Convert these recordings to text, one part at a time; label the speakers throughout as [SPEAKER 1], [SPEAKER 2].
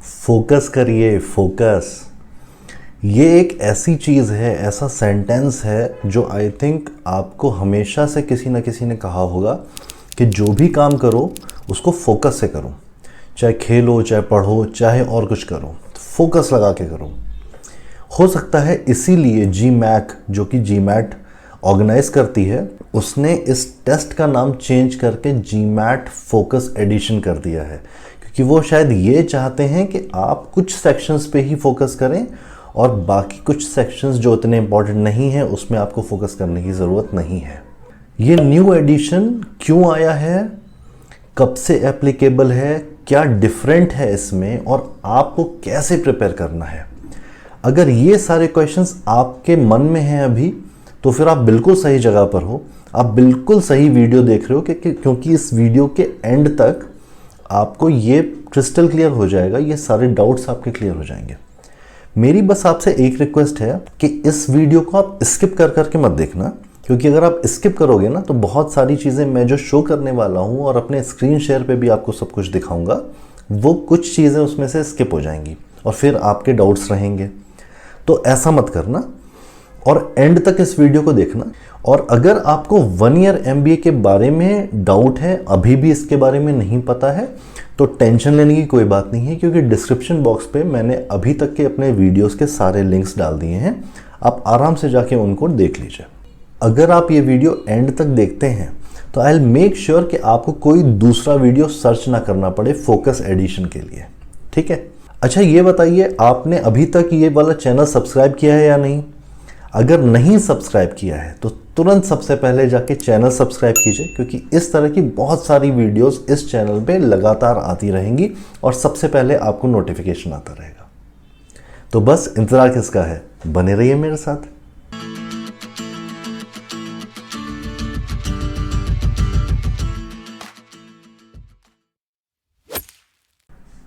[SPEAKER 1] Focus करिए, focus. ये एक ऐसी चीज़ है, ऐसा सेंटेंस है जो आई थिंक आपको हमेशा से किसी न किसी ने कहा होगा कि जो भी काम करो उसको फोकस से करो। चाहे खेलो, चाहे पढ़ो, चाहे और कुछ करो, तो फोकस लगा के करो। हो सकता है इसीलिए जी मैक, जो कि जी मैट ऑर्गेनाइज करती है, उसने इस टेस्ट का नाम चेंज करके जी मैट फोकस एडिशन कर दिया है, क्योंकि वो शायद ये चाहते हैं कि आप कुछ सेक्शंस पे ही फोकस करें और बाकी कुछ सेक्शंस जो इतने इंपॉर्टेंट नहीं हैं उसमें आपको फोकस करने की ज़रूरत नहीं है। ये न्यू एडिशन क्यों आया है, कब से एप्लीकेबल है, क्या डिफरेंट है इसमें और आपको कैसे प्रिपेयर करना है, अगर ये सारे क्वेश्चंस आपके मन में हैं अभी, तो फिर आप बिल्कुल सही जगह पर हो। आप बिल्कुल सही वीडियो देख रहे हो क्योंकि इस वीडियो के एंड तक आपको ये क्रिस्टल क्लियर हो जाएगा, ये सारे डाउट्स आपके क्लियर हो जाएंगे। मेरी बस आपसे एक रिक्वेस्ट है कि इस वीडियो को आप स्किप कर करके मत देखना, क्योंकि अगर आप स्किप करोगे ना तो बहुत सारी चीज़ें मैं जो शो करने वाला हूँ और अपने स्क्रीन शेयर पे भी आपको सब कुछ दिखाऊंगा, वो कुछ चीज़ें उसमें से स्किप हो जाएंगी और फिर आपके डाउट्स रहेंगे। तो ऐसा मत करना और एंड तक इस वीडियो को देखना। और अगर आपको 1 ईयर MBA के बारे में डाउट है, अभी भी इसके बारे में नहीं पता है, तो टेंशन लेने की कोई बात नहीं है, क्योंकि डिस्क्रिप्शन बॉक्स पे मैंने अभी तक के अपने वीडियोस के सारे लिंक्स डाल दिए हैं। आप आराम से जाके उनको देख लीजिए। अगर आप ये वीडियो एंड तक देखते हैं तो आई विल मेक श्योर कि आपको कोई दूसरा वीडियो सर्च ना करना पड़े फोकस एडिशन के लिए, ठीक है? अच्छा, ये बताइए, आपने अभी तक ये वाला चैनल सब्सक्राइब किया है या नहीं? अगर नहीं सब्सक्राइब किया है तो तुरंत सबसे पहले जाके चैनल सब्सक्राइब कीजिए, क्योंकि इस तरह की बहुत सारी वीडियोस इस चैनल पे लगातार आती रहेंगी और सबसे पहले आपको नोटिफिकेशन आता रहेगा। तो बस इंतजार किसका है, बने रहिए मेरे साथ।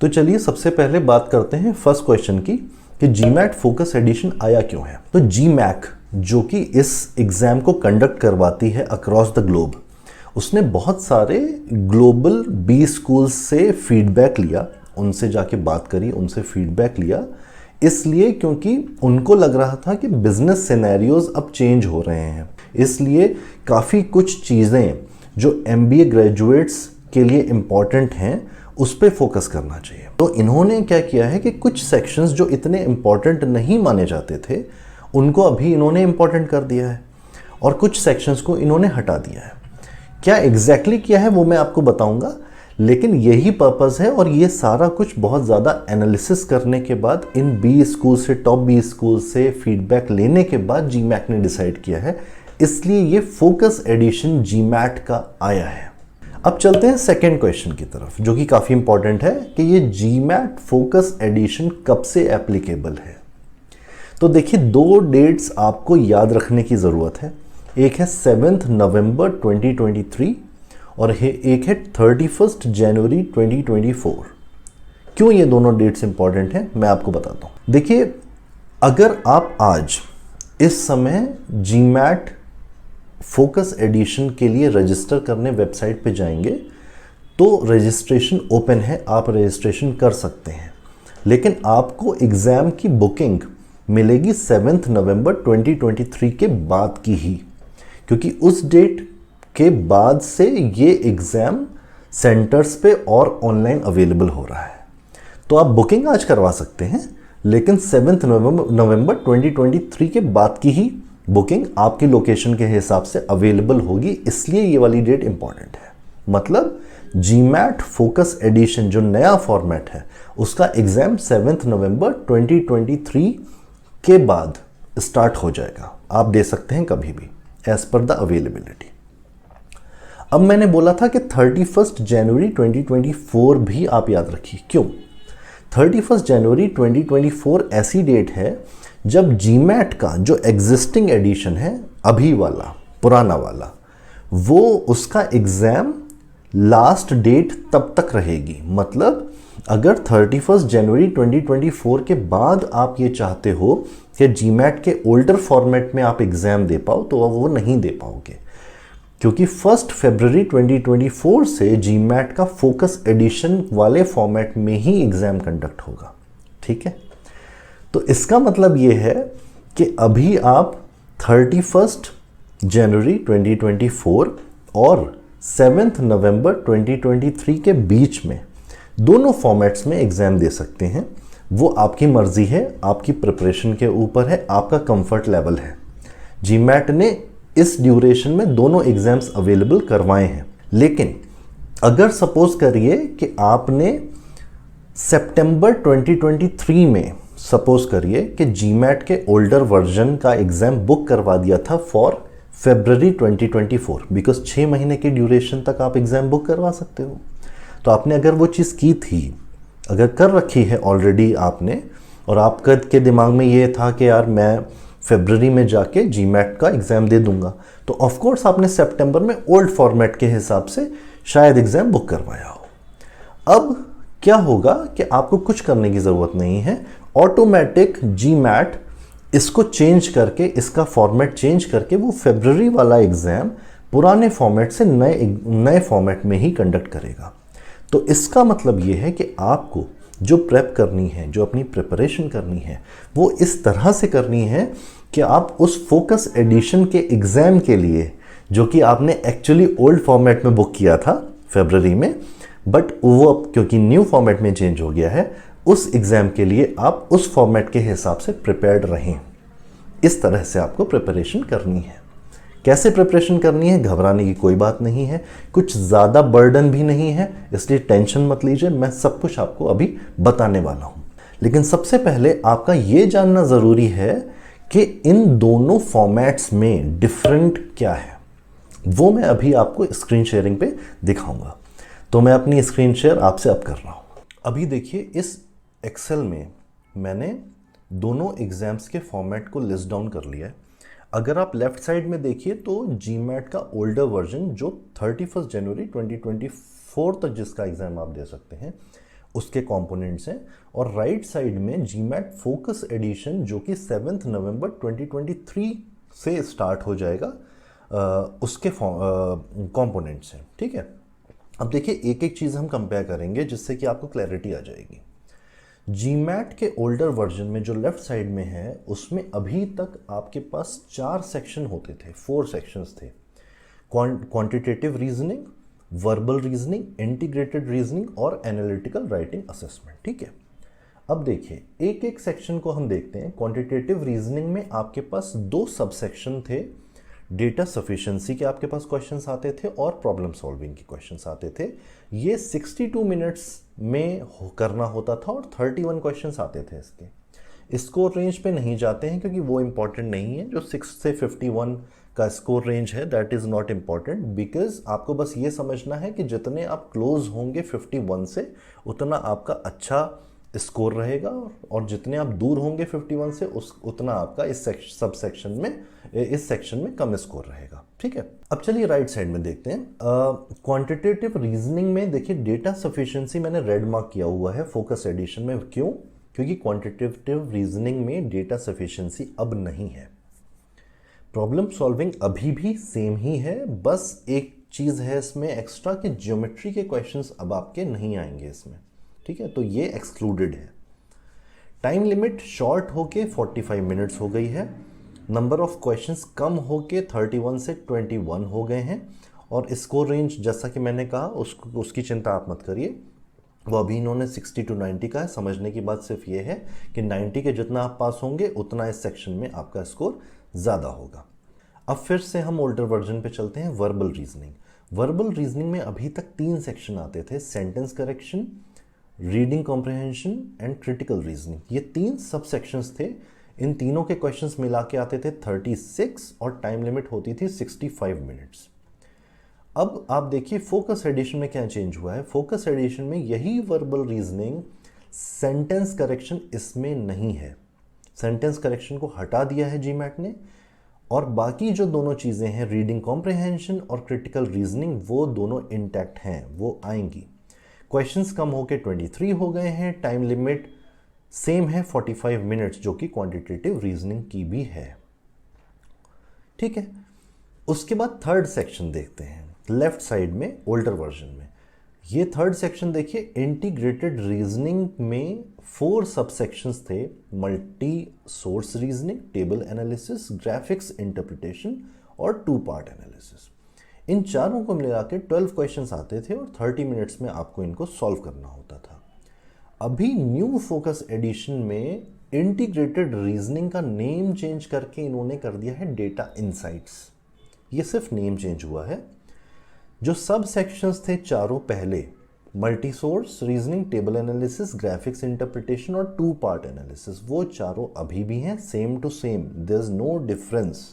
[SPEAKER 1] तो चलिए सबसे पहले बात करते हैं फर्स्ट क्वेश्चन की कि जीमैट फोकस एडिशन आया क्यों है। तो जीमैक, जो कि इस एग्जाम को कंडक्ट करवाती है अक्रॉस द ग्लोब, उसने बहुत सारे ग्लोबल बी स्कूल्स से फीडबैक लिया, उनसे जाके बात करी, उनसे फीडबैक लिया, इसलिए क्योंकि उनको लग रहा था कि बिजनेस सिनेरियोज अब चेंज हो रहे हैं, इसलिए काफ़ी कुछ चीज़ें जो MBA ग्रेजुएट्स के लिए इम्पॉर्टेंट हैं उस पर फोकस करना चाहिए। तो इन्होंने क्या किया है कि कुछ सेक्शंस जो इतने इम्पॉर्टेंट नहीं माने जाते थे उनको अभी इन्होंने इम्पॉर्टेंट कर दिया है और कुछ सेक्शंस को इन्होंने हटा दिया है। क्या एग्जैक्टली किया है वो मैं आपको बताऊंगा, लेकिन यही पर्पस है और ये सारा कुछ बहुत ज़्यादा एनालिसिस करने के बाद, इन बी स्कूल से, टॉप बी स्कूल से फीडबैक लेने के बाद जीमैट ने डिसाइड किया है, इसलिए ये फोकस एडिशन जीमैट का आया है। अब चलते हैं सेकेंड क्वेश्चन की तरफ, जो कि काफ़ी इंपॉर्टेंट है कि ये जीमैट फोकस एडिशन कब से एप्लीकेबल है। तो देखिए, 2 डेट्स आपको याद रखने की ज़रूरत है। एक है 7 नवंबर 2023 और एक है 31 जनवरी 2024। क्यों ये दोनों डेट्स इंपॉर्टेंट हैं मैं आपको बताता हूँ। देखिए, अगर आप आज इस समय जीमैट फोकस एडिशन के लिए रजिस्टर करने वेबसाइट पे जाएंगे तो रजिस्ट्रेशन ओपन है, आप रजिस्ट्रेशन कर सकते हैं, लेकिन आपको एग्ज़ाम की बुकिंग मिलेगी 7 नवंबर 2023 के बाद की ही, क्योंकि उस डेट के बाद से ये एग्ज़ाम सेंटर्स पे और ऑनलाइन अवेलेबल हो रहा है। तो आप बुकिंग आज करवा सकते हैं, लेकिन 7 नवंबर 2023 के बाद की ही बुकिंग आपकी लोकेशन के हिसाब से अवेलेबल होगी, इसलिए ये वाली डेट इंपॉर्टेंट है। मतलब जीमैट फोकस एडिशन जो नया फॉर्मेट है उसका एग्जाम 7 नवंबर 2023 के बाद स्टार्ट हो जाएगा। आप दे सकते हैं कभी भी एज पर द अवेलेबिलिटी। अब मैंने बोला था कि 31 जनवरी 2024 भी आप याद रखिए। क्यों? 31 जनवरी 2024 ऐसी डेट है जब जीमैट का जो एग्जिस्टिंग एडिशन है, अभी वाला पुराना वाला, वो उसका एग्ज़ाम लास्ट डेट तब तक रहेगी। मतलब अगर 31 जनवरी 2024 के बाद आप ये चाहते हो कि जीमैट के ओल्डर फॉर्मेट में आप एग्ज़ाम दे पाओ तो वो नहीं दे पाओगे। क्योंकि 1 फरवरी 2024 से जीमैट का फोकस एडिशन वाले फॉर्मेट में ही एग्जाम कंडक्ट होगा। ठीक है, तो इसका मतलब ये है कि अभी आप 31 जनवरी 2024 और 7 नवंबर 2023 के बीच में दोनों फॉर्मेट्स में एग्जाम दे सकते हैं। वो आपकी मर्जी है, आपकी प्रिपरेशन के ऊपर है, आपका कंफर्ट लेवल है। जीमैट ने इस ड्यूरेशन में दोनों एग्जाम्स अवेलेबल करवाए हैं। लेकिन अगर सपोज करिए कि आपने सितंबर 2023 में सपोज करिए कि जीमैट के ओल्डर वर्जन का एग्जाम बुक करवा दिया था फॉर फरवरी 2024, बिकॉज 6 महीने की ड्यूरेशन तक आप एग्जाम बुक करवा सकते हो। तो आपने अगर वो चीज़ की थी, अगर कर रखी है ऑलरेडी आपने, और आपका के दिमाग में ये था कि यार मैं फरवरी में जाके जीमैट का एग्ज़ाम दे दूंगा, तो ऑफ कोर्स आपने सितंबर में ओल्ड फॉर्मेट के हिसाब से शायद एग्ज़ाम बुक करवाया हो। अब क्या होगा कि आपको कुछ करने की ज़रूरत नहीं है, ऑटोमेटिक जीमैट इसको चेंज करके, इसका फॉर्मेट चेंज करके वो फरवरी वाला एग्ज़ाम पुराने फॉर्मेट से नए फॉर्मेट में ही कंडक्ट करेगा। तो इसका मतलब ये है कि आपको जो प्रेप करनी है, जो अपनी प्रिपरेशन करनी है, वो इस तरह से करनी है कि आप उस फोकस एडिशन के एग्ज़ाम के लिए, जो कि आपने एक्चुअली ओल्ड फॉर्मेट में बुक किया था फरवरी में, बट वो अब क्योंकि न्यू फॉर्मेट में चेंज हो गया है, उस एग्ज़ाम के लिए आप उस फॉर्मेट के हिसाब से प्रिपेयर्ड रहें। इस तरह से आपको प्रिपरेशन करनी है। कैसे प्रिपरेशन करनी है, घबराने की कोई बात नहीं है, कुछ ज़्यादा बर्डन भी नहीं है, इसलिए टेंशन मत लीजिए। मैं सब कुछ आपको अभी बताने वाला हूँ। लेकिन सबसे पहले आपका ये जानना ज़रूरी है कि इन दोनों फॉर्मेट्स में डिफरेंट क्या है, वो मैं अभी आपको स्क्रीन शेयरिंग पे दिखाऊंगा। तो मैं अपनी स्क्रीन शेयर आपसे अब कर रहा हूँ। अभी देखिए, इस एक्सेल में मैंने दोनों एग्ज़ाम्स के फॉर्मेट को लिस्ट डाउन कर लिया है। अगर आप लेफ्ट साइड में देखिए तो जीमैट का ओल्डर वर्जन जो 31 जनवरी 2024 तक जिसका एग्ज़ाम आप दे सकते हैं, उसके कंपोनेंट्स हैं, और राइट साइड में जीमैट फोकस एडिशन जो कि 7 नवंबर 2023 से स्टार्ट हो जाएगा, उसके कंपोनेंट्स हैं। ठीक है, अब देखिए एक एक चीज़ हम कंपेयर करेंगे जिससे कि आपको क्लैरिटी आ जाएगी। जीमैट के ओल्डर वर्जन में जो लेफ्ट साइड में है, उसमें अभी तक आपके पास 4 सेक्शन होते थे, 4 सेक्शंस थे। Quantitative reasoning, verbal reasoning, integrated reasoning और एनालिटिकल राइटिंग असेसमेंट। ठीक है, अब देखिए एक एक सेक्शन को हम देखते हैं। क्वांटिटेटिव रीजनिंग में आपके पास 2 सब सेक्शन थे। डेटा सफिशिएंसी के आपके पास क्वेश्चंस आते थे और प्रॉब्लम सॉल्विंग के क्वेश्चंस आते थे। ये 62 मिनट्स में करना होता था और 31 क्वेश्चंस आते थे इसके। स्कोर रेंज पे नहीं जाते हैं क्योंकि वो इम्पॉर्टेंट नहीं है। जो 6 से 51 का स्कोर रेंज है that is not important, because आपको बस ये समझना है कि जितने आप क्लोज होंगे 51 से उतना आपका अच्छा स्कोर रहेगा, और जितने आप दूर होंगे 51 से उतना आपका इस सब सेक्शन में, इस सेक्शन में कम स्कोर रहेगा। ठीक है, अब चलिए राइट साइड में देखते हैं। क्वांटिटेटिव रीजनिंग में देखिए डेटा सफिशिएंसी मैंने रेड मार्क किया हुआ है फोकस एडिशन में। क्यों? क्योंकि क्वांटिटेटिव रीजनिंग में डेटा सफिशिएंसी अब नहीं है। प्रॉब्लम सॉल्विंग अभी भी सेम ही है, बस एक चीज़ है इसमें एक्स्ट्रा कि ज्योमेट्री के क्वेश्चंस अब आपके नहीं आएंगे इसमें। ठीक है, तो ये एक्सक्लूडेड है। टाइम लिमिट शॉर्ट होके 45 मिनट्स हो गई है। नंबर ऑफ क्वेश्चंस कम होके 31 से 21 हो गए हैं, और स्कोर रेंज जैसा कि मैंने कहा उसकी चिंता आप मत करिए, वो अभी इन्होंने 60 to 90 का है। समझने की बात सिर्फ ये है कि 90 के जितना आप पास होंगे उतना इस सेक्शन में आपका स्कोर ज़्यादा होगा। अब फिर से हम ओल्डर वर्जन पे चलते हैं। Verbal reasoning. वर्बल रीजनिंग में अभी तक 3 सेक्शन आते थे, sentence correction, reading comprehension and critical reasoning. ये 3 सब सेक्शंस थे। इन तीनों के क्वेश्चंस मिला के आते थे 36 और टाइम लिमिट होती थी 65 मिनट्स। अब आप देखिए फोकस एडिशन में क्या चेंज हुआ है। फोकस एडिशन में यही वर्बल रीजनिंग, सेंटेंस करेक्शन इसमें नहीं है। सेंटेंस करेक्शन को हटा दिया है जीमैट ने, और बाकी जो दोनों चीज़ें हैं रीडिंग कॉम्प्रिहेंशन और क्रिटिकल रीजनिंग, वो दोनों इंटैक्ट हैं, वो आएंगी। क्वेश्चंस कम होके 23 हो गए हैं। टाइम लिमिट सेम है 45 मिनट्स, जो कि क्वांटिटेटिव रीजनिंग की भी है। ठीक है, उसके बाद थर्ड सेक्शन देखते हैं लेफ्ट साइड में ओल्डर वर्जन में। ये थर्ड सेक्शन देखिए, इंटीग्रेटेड रीजनिंग में 4 सबसेक्शंस थे, multi source reasoning, table analysis, graphics interpretation और 2 पार्ट एनालिसिस। इन चारों को मिला के 12 क्वेश्चंस आते थे और 30 मिनट्स में आपको इनको सॉल्व करना होता था। अभी न्यू फोकस एडिशन में इंटीग्रेटेड रीजनिंग का नेम चेंज करके इन्होंने कर दिया है डेटा इनसाइट्स। ये सिर्फ नेम चेंज हुआ है। जो सब सेक्शंस थे चारों पहले, multi source reasoning, table analysis, graphics interpretation और 2 पार्ट एनालिसिस, वो चारों अभी भी हैं same to same, there is no difference.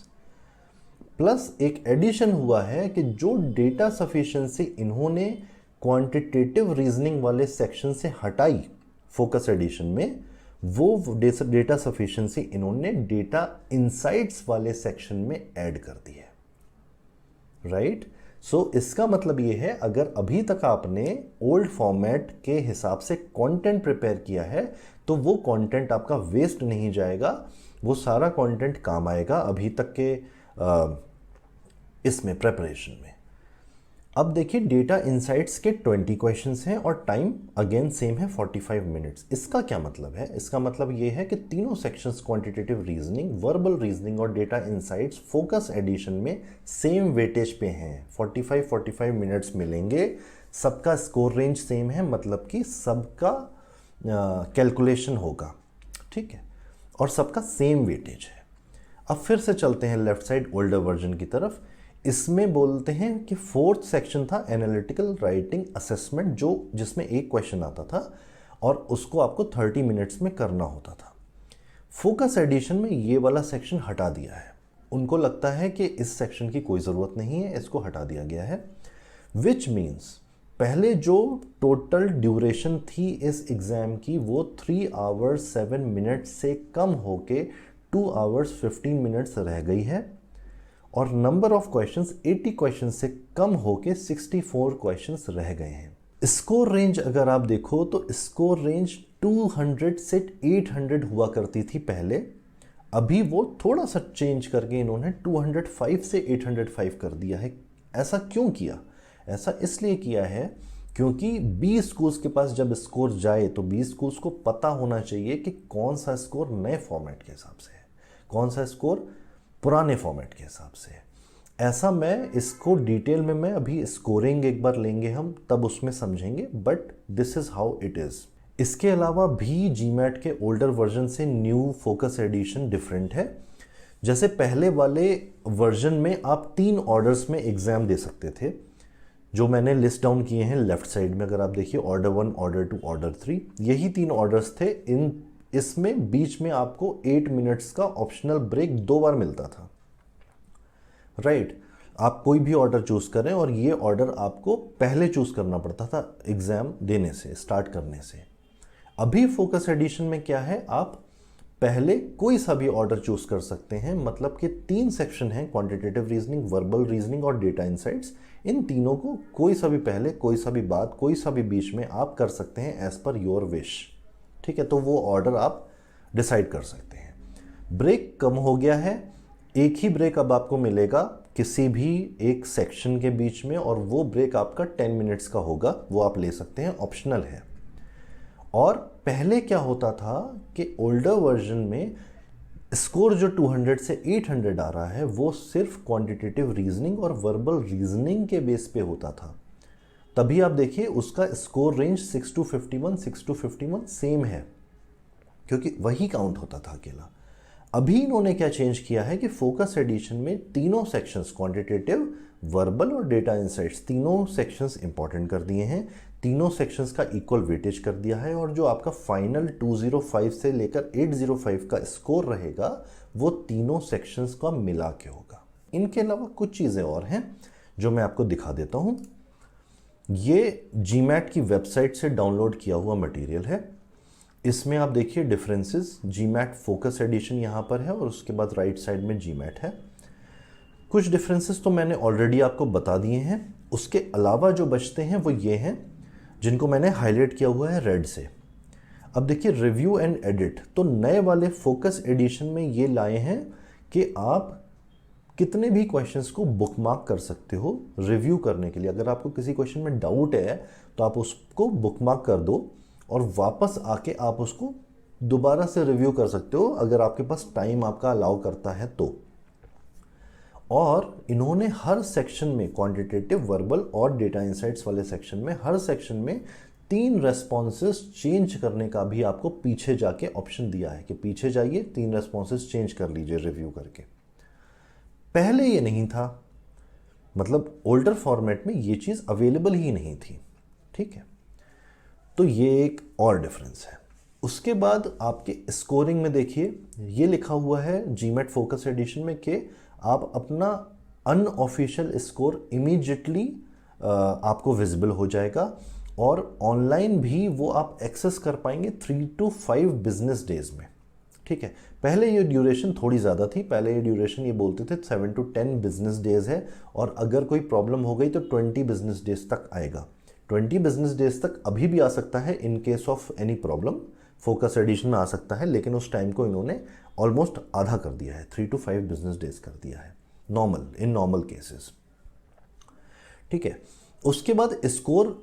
[SPEAKER 1] Plus एक एडिशन हुआ है कि जो डेटा सफिशिएंसी इन्होंने क्वांटिटेटिव रीजनिंग वाले सेक्शन से हटाई फोकस एडिशन में, वो डेटा सफिशिएंसी इन्होंने डेटा इनसाइट्स वाले सेक्शन में ऐड कर दी है। राइट? सो इसका मतलब ये है, अगर अभी तक आपने ओल्ड फॉर्मेट के हिसाब से कंटेंट प्रिपेयर किया है तो वो कंटेंट आपका वेस्ट नहीं जाएगा, वो सारा कंटेंट काम आएगा अभी तक के इसमें प्रिपरेशन में। अब देखिए डेटा इनसाइट्स के 20 क्वेश्चंस हैं और टाइम अगेन सेम है 45 मिनट्स। इसका क्या मतलब है? इसका मतलब ये है कि तीनों sections quantitative reasoning, verbal reasoning और डेटा इनसाइट्स फोकस एडिशन में सेम वेटेज पे हैं। 45 मिनट्स मिलेंगे, सबका स्कोर रेंज सेम है, मतलब कि सबका कैलकुलेशन होगा, ठीक है, और सबका सेम वेटेज है। अब फिर से चलते हैं लेफ्ट साइड ओल्डर वर्जन की तरफ। इसमें बोलते हैं कि 4th सेक्शन था एनालिटिकल राइटिंग असेसमेंट, जो जिसमें एक क्वेश्चन आता था और उसको आपको 30 मिनट्स में करना होता था। फोकस एडिशन में ये वाला सेक्शन हटा दिया है। उनको लगता है कि इस सेक्शन की कोई ज़रूरत नहीं है, इसको हटा दिया गया है। विच मीन्स पहले जो टोटल ड्यूरेशन थी इस एग्ज़ाम की वो 3 आवर्स 7 मिनट्स से कम होके 2 आवर्स 15 मिनट्स रह गई है, और नंबर ऑफ क्वेश्चंस 80 क्वेश्चन से कम होके 64 क्वेश्चंस रह गए हैं। स्कोर रेंज अगर आप देखो तो स्कोर रेंज 200 से 800 हुआ करती थी पहले, अभी वो थोड़ा सा चेंज करके इन्होंने 205 से 805 कर दिया है। ऐसा क्यों किया? ऐसा इसलिए किया है क्योंकि 20 स्कूल्स के पास जब स्कोर जाए तो 20 स्कूल्स को पता होना चाहिए कि कौन सा स्कोर नए फॉर्मेट के हिसाब से है, कौन सा स्कोर पुराने फॉर्मेट के हिसाब से है। ऐसा मैं इसको डिटेल में मैं अभी स्कोरिंग एक बार लेंगे हम, तब उसमें समझेंगे, but this is how it is. इसके अलावा भी जीमैट के ओल्डर वर्जन से न्यू फोकस एडिशन डिफरेंट है। जैसे पहले वाले वर्जन में आप 3 ऑर्डर्स में एग्जाम दे सकते थे, जो मैंने लिस्ट डाउन किए हैं लेफ्ट साइड में। अगर आप देखिए ऑर्डर 1, ऑर्डर 2, ऑर्डर 3, यही 3 ऑर्डर्स थे। इसमें बीच में आपको 8 मिनट्स का ऑप्शनल ब्रेक 2 बार मिलता था। राइट? आप कोई भी ऑर्डर चूज करें और ये ऑर्डर आपको पहले चूज करना पड़ता था एग्जाम देने से, स्टार्ट करने से। अभी फोकस एडिशन में क्या है, आप पहले कोई सा भी ऑर्डर चूज कर सकते हैं। मतलब कि 3 सेक्शन हैं, क्वांटिटेटिव रीजनिंग, वर्बल रीजनिंग और डेटा इनसाइट्स। इन तीनों को कोई सा भी पहले, कोई सा भी बाद, कोई सा भी बीच में आप कर सकते हैं एज पर योर विश, ठीक है? तो वो ऑर्डर आप डिसाइड कर सकते हैं। ब्रेक कम हो गया है, एक ही ब्रेक अब आपको मिलेगा किसी भी एक सेक्शन के बीच में, और वो ब्रेक आपका 10 मिनट्स का होगा, वो आप ले सकते हैं, ऑप्शनल है। और पहले क्या होता था कि ओल्डर वर्जन में स्कोर जो 200 से 800 आ रहा है वो सिर्फ क्वांटिटेटिव रीजनिंग और वर्बल रीजनिंग के बेस पे होता था। तभी आप देखिए उसका स्कोर रेंज 6 to 51 सेम है, क्योंकि वही काउंट होता था अकेला। अभी इन्होंने क्या चेंज किया है कि फोकस एडिशन में तीनों सेक्शंस, क्वांटिटेटिव, वर्बल और डेटा इनसाइट्स, तीनों सेक्शंस इंपॉर्टेंट कर दिए हैं। तीनों सेक्शंस का इक्वल वेटेज कर दिया है, और जो आपका फाइनल 205 से लेकर 805 का स्कोर रहेगा वो तीनों सेक्शंस का मिला के होगा। इनके अलावा कुछ चीज़ें और हैं जो मैं आपको दिखा देता हूँ। ये जीमैट की वेबसाइट से डाउनलोड किया हुआ मटेरियल है। इसमें आप देखिए डिफरेंसेस, जीमैट फोकस एडिशन यहाँ पर है और उसके बाद राइट साइड में जीमैट है। कुछ डिफरेंसेस तो मैंने ऑलरेडी आपको बता दिए हैं। उसके अलावा जो बचते हैं वो ये हैं, जिनको मैंने हाईलाइट किया हुआ है रेड से। अब देखिए रिव्यू एंड एडिट, तो नए वाले फोकस एडिशन में ये लाए हैं कि आप कितने भी क्वेश्चंस को बुकमार्क कर सकते हो रिव्यू करने के लिए। अगर आपको किसी क्वेश्चन में डाउट है तो आप उसको बुकमार्क कर दो और वापस आके आप उसको दोबारा से रिव्यू कर सकते हो अगर आपके पास टाइम आपका अलाउ करता है तो। और इन्होंने हर सेक्शन में, क्वांटिटेटिव, वर्बल और डेटा इंसाइट्स वाले सेक्शन में, हर सेक्शन में 3 रेस्पॉन्सेस चेंज करने का भी आपको पीछे जाके ऑप्शन दिया है कि पीछे जाइए 3 रेस्पॉन्सेस चेंज कर लीजिए रिव्यू करके। पहले ये नहीं था, मतलब ओल्डर फॉर्मेट में ये चीज़ अवेलेबल ही नहीं थी। ठीक है, तो ये एक और डिफरेंस है। उसके बाद आपके स्कोरिंग में देखिए, ये लिखा हुआ है जीमैट फोकस एडिशन में कि आप अपना अनऑफिशियल स्कोर इमीडिएटली आपको विजिबल हो जाएगा और ऑनलाइन भी वो आप एक्सेस कर पाएंगे 3 to 5 बिजनेस डेज में। ठीक है, पहले ये ड्यूरेशन थोड़ी ज़्यादा थी, पहले ये ड्यूरेशन ये बोलते थे 7 to 10 बिजनेस डेज है और अगर कोई प्रॉब्लम हो गई तो 20 बिजनेस डेज तक आएगा। 20 बिजनेस डेज तक अभी भी आ सकता है in case of any problem, focus edition में आ सकता है, लेकिन उस टाइम को इन्होंने ऑलमोस्ट आधा कर दिया है, 3 to 5 बिजनेस डेज कर दिया है नॉर्मल, इन नॉर्मल केसेस। ठीक है, उसके बाद स्कोर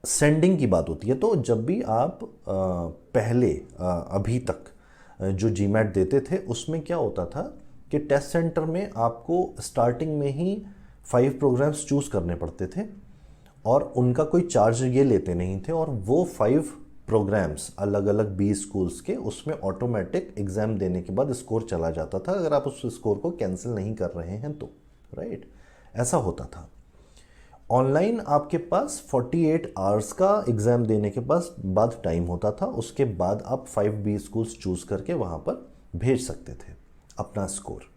[SPEAKER 1] सेंडिंग की बात होती है। तो जब भी आप पहले अभी तक जो जीमैट देते थे उसमें क्या होता था कि टेस्ट सेंटर में आपको स्टार्टिंग में ही 5 प्रोग्राम्स चूज़ करने पड़ते थे और उनका कोई चार्ज ये लेते नहीं थे और वो 5 प्रोग्राम्स अलग अलग 20 स्कूल्स के, उसमें ऑटोमेटिक एग्ज़ाम देने के बाद स्कोर चला जाता था अगर आप उस स्कोर को कैंसिल नहीं कर रहे हैं तो। राइट, ऐसा होता था। ऑनलाइन आपके पास 48 आवर्स का एग्ज़ाम देने के बाद टाइम होता था, उसके बाद आप 5 स्कूल्स चूज़ करके वहाँ पर भेज सकते थे अपना स्कोर।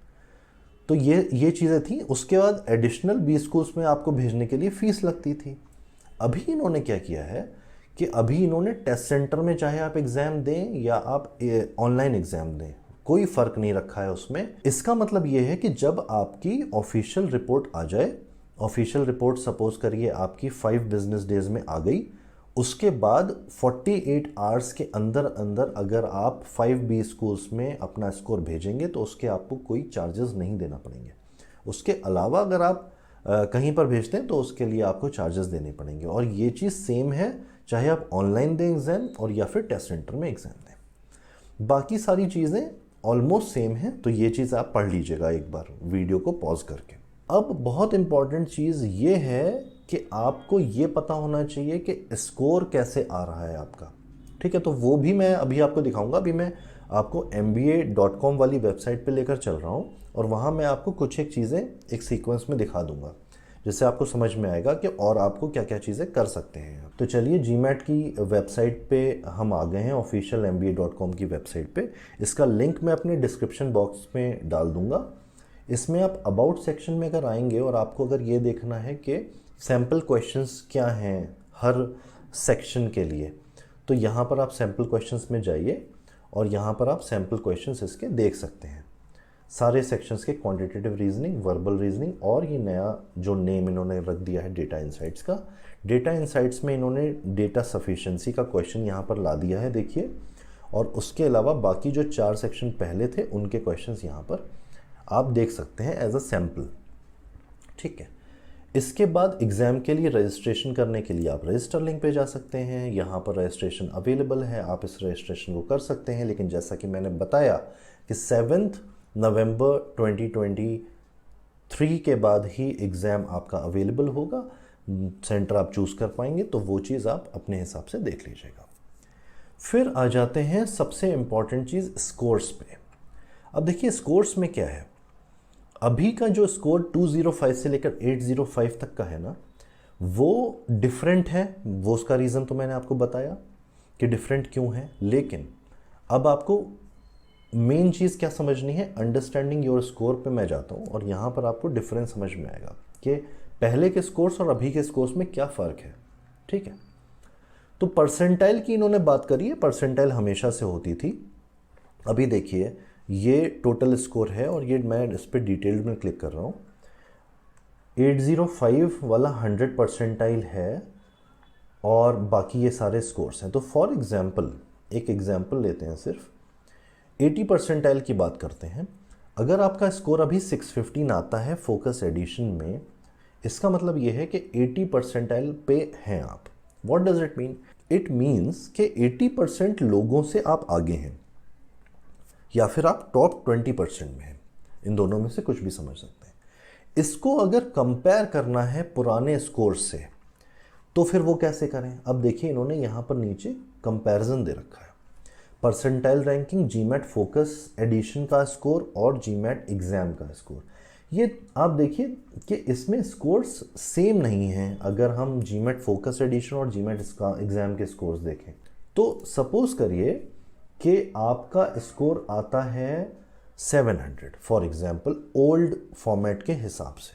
[SPEAKER 1] तो ये चीज़ें थी। उसके बाद एडिशनल 20 स्कूल्स में आपको भेजने के लिए फ़ीस लगती थी। अभी इन्होंने क्या किया है कि अभी इन्होंने टेस्ट सेंटर में चाहे आप एग्ज़ाम दें या आप ऑनलाइन एग्ज़ाम दें, कोई फ़र्क नहीं रखा है उसमें। इसका मतलब ये है कि जब आपकी ऑफिशियल रिपोर्ट आ जाए, ऑफिशियल रिपोर्ट सपोज करिए आपकी 5 बिजनेस डेज में आ गई, उसके बाद 48 आवर्स के अंदर अंदर अगर आप 5 स्कूल्स में अपना स्कोर भेजेंगे तो उसके आपको कोई चार्जेस नहीं देना पड़ेंगे। उसके अलावा अगर आप कहीं पर भेजते हैं तो उसके लिए आपको चार्जेस देने पड़ेंगे। और ये चीज़ सेम है चाहे आप ऑनलाइन दें एग्ज़ाम और या फिर टेस्ट सेंटर में एग्ज़ाम दें, बाकी सारी चीज़ें ऑलमोस्ट सेम हैं। तो ये चीज़ आप पढ़ लीजिएगा एक बार वीडियो को पॉज करके। अब बहुत इंपॉर्टेंट चीज़ ये है कि आपको ये पता होना चाहिए कि स्कोर कैसे आ रहा है आपका। ठीक है, तो वो भी मैं अभी आपको दिखाऊंगा। अभी मैं आपको mba.com वाली वेबसाइट पे लेकर चल रहा हूँ और वहाँ मैं आपको कुछ एक चीज़ें एक सीक्वेंस में दिखा दूंगा जिससे आपको समझ में आएगा कि और आपको क्या क्या चीज़ें कर सकते हैं। तो चलिए जीमैट की वेबसाइट पे हम आ गए हैं, ऑफिशियल mba.com की वेबसाइट पे। इसका लिंक मैं अपने डिस्क्रिप्शन बॉक्स में डाल दूंगा। इसमें आप अबाउट सेक्शन में अगर आएंगे और आपको अगर ये देखना है कि सैम्पल क्वेश्चंस क्या हैं हर सेक्शन के लिए, तो यहाँ पर आप सैम्पल क्वेश्चंस में जाइए और यहाँ पर आप सैम्पल क्वेश्चंस इसके देख सकते हैं। सारे सेक्शंस के क्वांटिटेटिव रीजनिंग, वर्बल रीजनिंग और ये नया जो नेम इन्होंने रख दिया है डेटा इंसाइट्स का। डेटा इंसाइट्स में इन्होंने डेटा सफिशिएंसी का क्वेश्चन यहाँ पर ला दिया है, देखिए। और उसके अलावा बाकी जो 4 सेक्शन पहले थे उनके क्वेश्चंस यहाँ पर आप देख सकते हैं एज अ सैम्पल। ठीक है, इसके बाद एग्ज़ाम के लिए रजिस्ट्रेशन करने के लिए आप रजिस्टर लिंक पे जा सकते हैं। यहाँ पर रजिस्ट्रेशन अवेलेबल है, आप इस रजिस्ट्रेशन को कर सकते हैं। लेकिन जैसा कि मैंने बताया कि 7 नवंबर 2023 के बाद ही एग्ज़ाम आपका अवेलेबल होगा, सेंटर आप चूज़ कर पाएंगे, तो वो चीज़ आप अपने हिसाब से देख लीजिएगा। फिर आ जाते हैं सबसे इम्पॉर्टेंट चीज़ स्कोर्स पे। अब देखिए स्कोर्स में क्या है, अभी का जो स्कोर 205 से लेकर 805 तक का है ना, वो डिफरेंट है। वो उसका रीज़न तो मैंने आपको बताया कि डिफरेंट क्यों है। लेकिन अब आपको मेन चीज़ क्या समझनी है, अंडरस्टैंडिंग योर स्कोर पे मैं जाता हूँ और यहाँ पर आपको डिफरेंस समझ में आएगा कि पहले के स्कोर्स और अभी के स्कोर्स में क्या फ़र्क है। ठीक है, तो परसेंटाइल की इन्होंने बात करी है। परसेंटाइल हमेशा से होती थी। अभी देखिए ये टोटल स्कोर है और ये मैं इस पर डिटेल में क्लिक कर रहा हूँ। 805 वाला 100 परसेंटाइल है और बाकी ये सारे स्कोर्स हैं। तो फॉर एग्जांपल एक एग्जांपल लेते हैं, सिर्फ 80 परसेंटाइल की बात करते हैं। अगर आपका स्कोर अभी 615 आता है फोकस एडिशन में, इसका मतलब ये है कि 80 परसेंटाइल पे हैं आप। What does it mean? It means कि 80% लोगों से आप आगे हैं या फिर आप टॉप 20% में हैं। इन दोनों में से कुछ भी समझ सकते हैं। इसको अगर कंपेयर करना है पुराने स्कोर से तो फिर वो कैसे करें? अब देखिए, इन्होंने यहां पर नीचे कंपैरिजन दे रखा है। Percentile ranking, GMAT focus edition का स्कोर और जीमैट एग्जाम का स्कोर। ये आप देखिए कि इसमें स्कोर्स सेम नहीं हैं। अगर हम जीमैट फोकस एडिशन और जीमैट एग्जाम के स्कोर्स देखें तो सपोज करिए कि आपका स्कोर आता है 700 फॉर एग्जांपल ओल्ड फॉर्मेट के हिसाब से,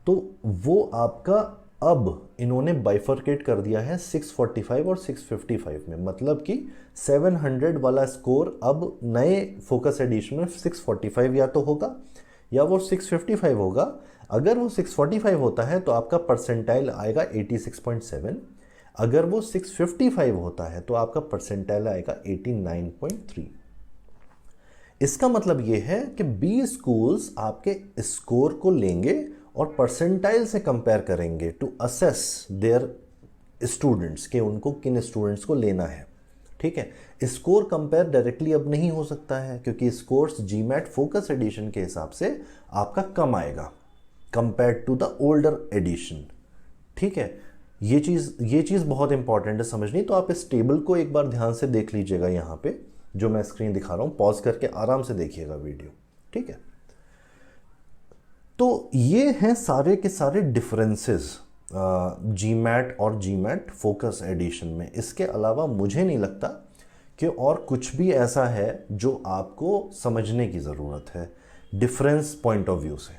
[SPEAKER 1] तो वो आपका अब इन्होंने बाइफरकेट कर दिया है 645 और 655 में। मतलब कि 700 वाला स्कोर अब नए फोकस एडिशन में 645 या तो होगा या वो 655 होगा। अगर वो 645 होता है तो आपका परसेंटाइल आएगा 86.7, अगर वो 655 होता है तो आपका परसेंटाइल आएगा 89.3। इसका मतलब ये है कि 20 स्कूल्स आपके स्कोर को लेंगे और परसेंटाइल से कंपेयर करेंगे टू असेस देयर स्टूडेंट्स, के उनको किन स्टूडेंट्स को लेना है। ठीक है, स्कोर कंपेयर डायरेक्टली अब नहीं हो सकता है क्योंकि स्कोर्स जीमैट फोकस एडिशन के हिसाब से आपका कम आएगा compare to the older edition. ठीक है, ये चीज़ बहुत इंपॉर्टेंट है समझनी। तो आप इस टेबल को एक बार ध्यान से देख लीजिएगा, यहाँ पे जो मैं स्क्रीन दिखा रहा हूँ, पॉज करके आराम से देखिएगा वीडियो। ठीक है, तो ये हैं सारे के सारे डिफरेंसेस जीमैट और जीमैट फोकस एडिशन में। इसके अलावा मुझे नहीं लगता कि और कुछ भी ऐसा है जो आपको समझने की ज़रूरत है डिफरेंस पॉइंट ऑफ व्यू से।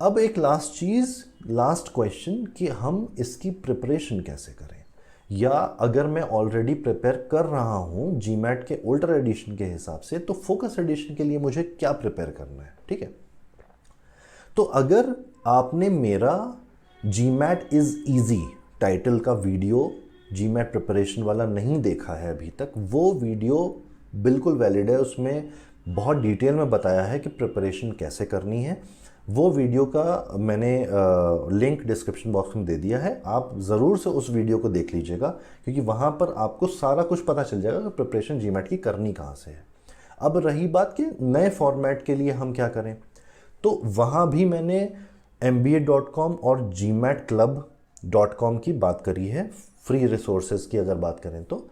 [SPEAKER 1] अब एक लास्ट क्वेश्चन कि हम इसकी प्रिपरेशन कैसे करें, या अगर मैं ऑलरेडी प्रिपेयर कर रहा हूं जीमैट के ओल्डर एडिशन के हिसाब से तो फोकस एडिशन के लिए मुझे क्या प्रिपेयर करना है। ठीक है, तो अगर आपने मेरा जीमैट इज इजी टाइटल का वीडियो जीमैट प्रिपरेशन वाला नहीं देखा है अभी तक, वो वीडियो बिल्कुल वैलिड है। उसमें बहुत डिटेल में बताया है कि प्रिपरेशन कैसे करनी है। वो वीडियो का मैंने लिंक डिस्क्रिप्शन बॉक्स में दे दिया है, आप ज़रूर से उस वीडियो को देख लीजिएगा क्योंकि वहाँ पर आपको सारा कुछ पता चल जाएगा कि प्रिपरेशन जीमैट की करनी कहाँ से है। अब रही बात कि नए फॉर्मेट के लिए हम क्या करें, तो वहाँ भी मैंने mba.com और gmatclub.com की बात करी है, फ्री रिसोर्सेज की अगर बात करें तो।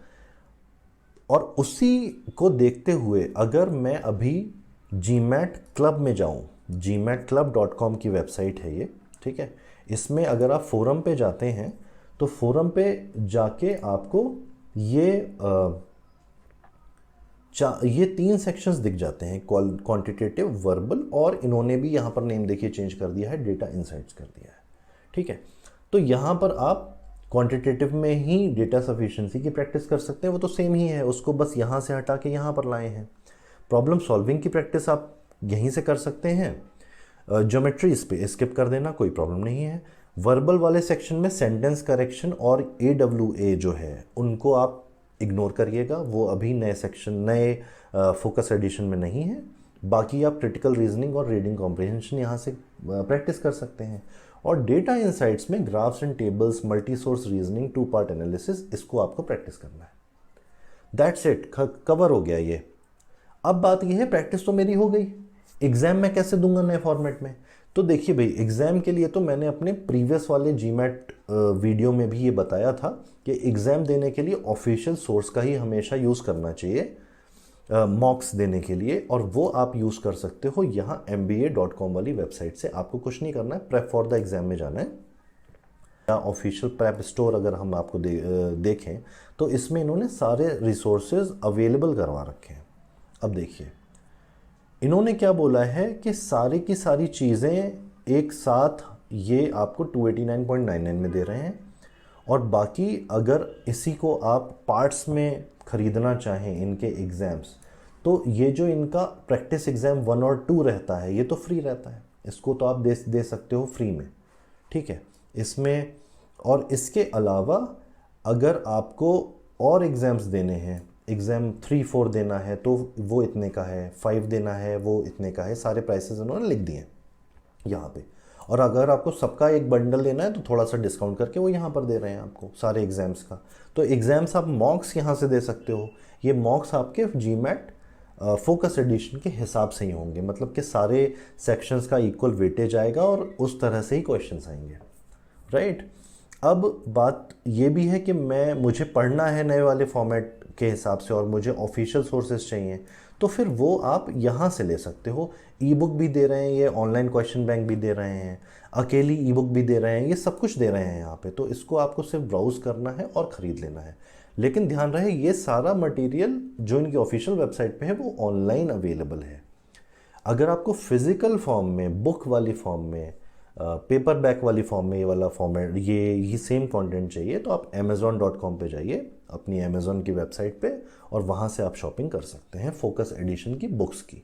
[SPEAKER 1] और उसी को देखते हुए अगर मैं अभी जीमैट क्लब में जाऊं, gmatclub.com की वेबसाइट है ये। ठीक है, इसमें अगर आप फोरम पे जाते हैं तो फोरम पे जाके आपको ये 3 सेक्शंस दिख जाते हैं, क्वांटिटेटिव, वर्बल, और इन्होंने भी यहाँ पर नेम देखिए चेंज कर दिया है, डेटा इनसाइट्स कर दिया है। ठीक है, तो यहाँ पर आप क्वांटिटेटिव में ही डेटा सफिशिएंसी की प्रैक्टिस कर सकते हैं, वो तो सेम ही है, उसको बस यहाँ से हटा के यहाँ पर लाए हैं। प्रॉब्लम सॉल्विंग की प्रैक्टिस आप यहीं से कर सकते हैं, ज्योमेट्री इस पे स्किप कर देना, कोई प्रॉब्लम नहीं है। वर्बल वाले सेक्शन में सेंटेंस करेक्शन और AWA जो है उनको आप इग्नोर करिएगा, वो अभी नए फोकस एडिशन में नहीं है। बाकी आप क्रिटिकल रीजनिंग और रीडिंग कॉम्प्रिहेंशन यहाँ से प्रैक्टिस कर सकते हैं। और डेटा इनसाइट्स में graphs and tables, multi source reasoning, 2 part analysis, इसको आपको प्रैक्टिस करना है। दैट्स इट, कवर हो गया ये। अब बात ये है, प्रैक्टिस तो मेरी हो गई, एग्जाम में कैसे दूंगा नए फॉर्मेट में। तो देखिए भाई, एग्जाम के लिए तो मैंने अपने प्रीवियस वाले जीमैट वीडियो में भी ये बताया था कि एग्जाम देने के लिए ऑफिशियल सोर्स का ही हमेशा यूज़ करना चाहिए मॉक्स देने के लिए, और वो आप यूज़ कर सकते हो यहाँ mba.com वाली वेबसाइट से। आपको कुछ नहीं करना है, प्रेप फॉर द एग्जाम में जाना है। या ऑफिशियल प्रेप स्टोर अगर हम आपको देखें तो इसमें इन्होंने सारे रिसोर्सेज अवेलेबल करवा रखे हैं। अब देखिए, इन्होंने क्या बोला है कि सारी की सारी चीज़ें एक साथ ये आपको 289.99 में दे रहे हैं, और बाकी अगर इसी को आप पार्ट्स में ख़रीदना चाहें इनके एग्ज़ाम्स, तो ये जो इनका प्रैक्टिस एग्ज़ाम 1 और 2 रहता है ये तो फ्री रहता है, इसको तो आप दे सकते हो फ्री में। ठीक है, इसमें और इसके अलावा अगर आपको और एग्ज़ाम्स देने हैं एग्ज़ाम 3-4 देना है तो वो इतने का है, 5 देना है वो इतने का है, सारे प्राइसेस उन्होंने लिख दिए हैं यहाँ पे। और अगर आपको सबका एक बंडल लेना है तो थोड़ा सा डिस्काउंट करके वो यहाँ पर दे रहे हैं आपको सारे एग्ज़ाम्स का। तो एग्ज़ाम्स आप मॉक्स यहाँ से दे सकते हो। ये मॉक्स आपके जीमैट फोकस एडिशन के हिसाब से ही होंगे, मतलब कि सारे सेक्शंस का इक्वल वेटेज आएगा और उस तरह से ही क्वेश्चंस आएंगे, राइट। अब बात ये भी है कि मुझे पढ़ना है नए वाले फॉर्मेट के हिसाब से और मुझे ऑफिशियल सोर्सेज चाहिए, तो फिर वो आप यहाँ से ले सकते हो। ई बुक भी दे रहे हैं ये, ऑनलाइन क्वेश्चन बैंक भी दे रहे हैं, अकेली ई बुक भी दे रहे हैं, ये सब कुछ दे रहे हैं यहाँ पे। तो इसको आपको सिर्फ ब्राउज़ करना है और ख़रीद लेना है। लेकिन ध्यान रहे ये सारा मटेरियल जो इनकी ऑफिशियल वेबसाइट पे है वो ऑनलाइन अवेलेबल है। अगर आपको फिज़िकल फॉर्म में, बुक वाली फॉर्म में, पेपर बैक वाली फॉर्म में ये वाला फॉर्मेट, ये सेम कंटेंट चाहिए तो आप amazon.com पे जाइए, अपनी अमेज़ॉन की वेबसाइट पे, और वहाँ से आप शॉपिंग कर सकते हैं फोकस एडिशन की बुक्स की।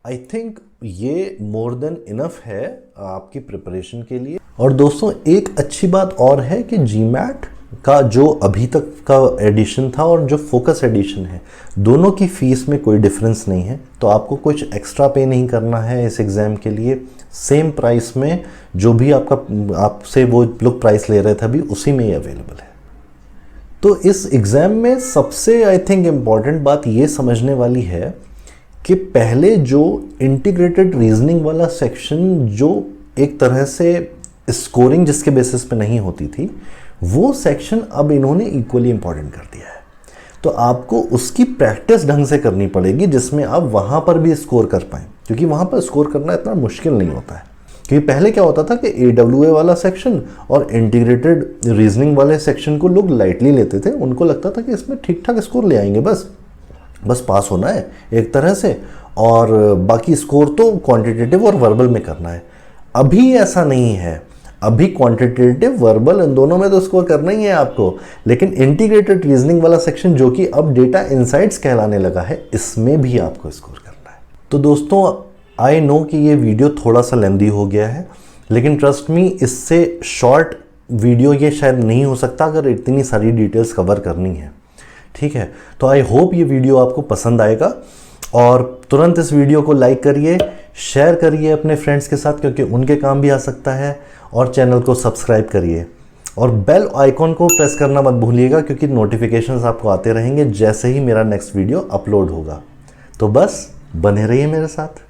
[SPEAKER 1] आई थिंक ये मोर देन इनफ है आपकी प्रिपरेशन के लिए। और दोस्तों एक अच्छी बात और है कि जीमैट का जो अभी तक का एडिशन था और जो फोकस एडिशन है, दोनों की फ़ीस में कोई डिफरेंस नहीं है। तो आपको कुछ एक्स्ट्रा पे नहीं करना है इस एग्ज़ाम के लिए। सेम प्राइस में जो भी आपसे वो लोग प्राइस ले रहे थे अभी, उसी में ही अवेलेबल है। तो इस एग्ज़ाम में सबसे आई थिंक इम्पॉर्टेंट बात ये समझने वाली है कि पहले जो इंटीग्रेटेड रीजनिंग वाला सेक्शन, जो एक तरह से स्कोरिंग जिसके बेसिस पे नहीं होती थी, वो सेक्शन अब इन्होंने इक्वली इम्पॉर्टेंट कर दिया है। तो आपको उसकी प्रैक्टिस ढंग से करनी पड़ेगी जिसमें आप वहाँ पर भी स्कोर कर पाएँ, क्योंकि वहाँ पर स्कोर करना इतना मुश्किल नहीं होता है। क्योंकि पहले क्या होता था कि AWA वाला सेक्शन और इंटीग्रेटेड रीजनिंग वाले सेक्शन को लोग लाइटली लेते थे। उनको लगता था कि इसमें ठीक ठाक स्कोर ले आएंगे, बस पास होना है एक तरह से, और बाकी स्कोर तो क्वांटिटेटिव और वर्बल में करना है। अभी ऐसा नहीं है। अभी क्वांटिटेटिव, वर्बल, इन दोनों में तो स्कोर करना ही है आपको, लेकिन इंटीग्रेटेड रीजनिंग वाला सेक्शन जो कि अब डेटा इनसाइट्स कहलाने लगा है, इसमें भी आपको स्कोर करना है। तो दोस्तों आई नो कि ये वीडियो थोड़ा सा लेंदी हो गया है, लेकिन ट्रस्ट मी, इससे शॉर्ट वीडियो ये शायद नहीं हो सकता अगर इतनी सारी डिटेल्स कवर करनी है, ठीक है। तो आई होप ये वीडियो आपको पसंद आएगा, और तुरंत इस वीडियो को लाइक करिए, शेयर करिए अपने फ्रेंड्स के साथ, क्योंकि उनके काम भी आ सकता है, और चैनल को सब्सक्राइब करिए और बेल आइकॉन को प्रेस करना मत भूलिएगा, क्योंकि नोटिफिकेशंस आपको आते रहेंगे जैसे ही मेरा नेक्स्ट वीडियो अपलोड होगा। तो बस बने रहिए मेरे साथ।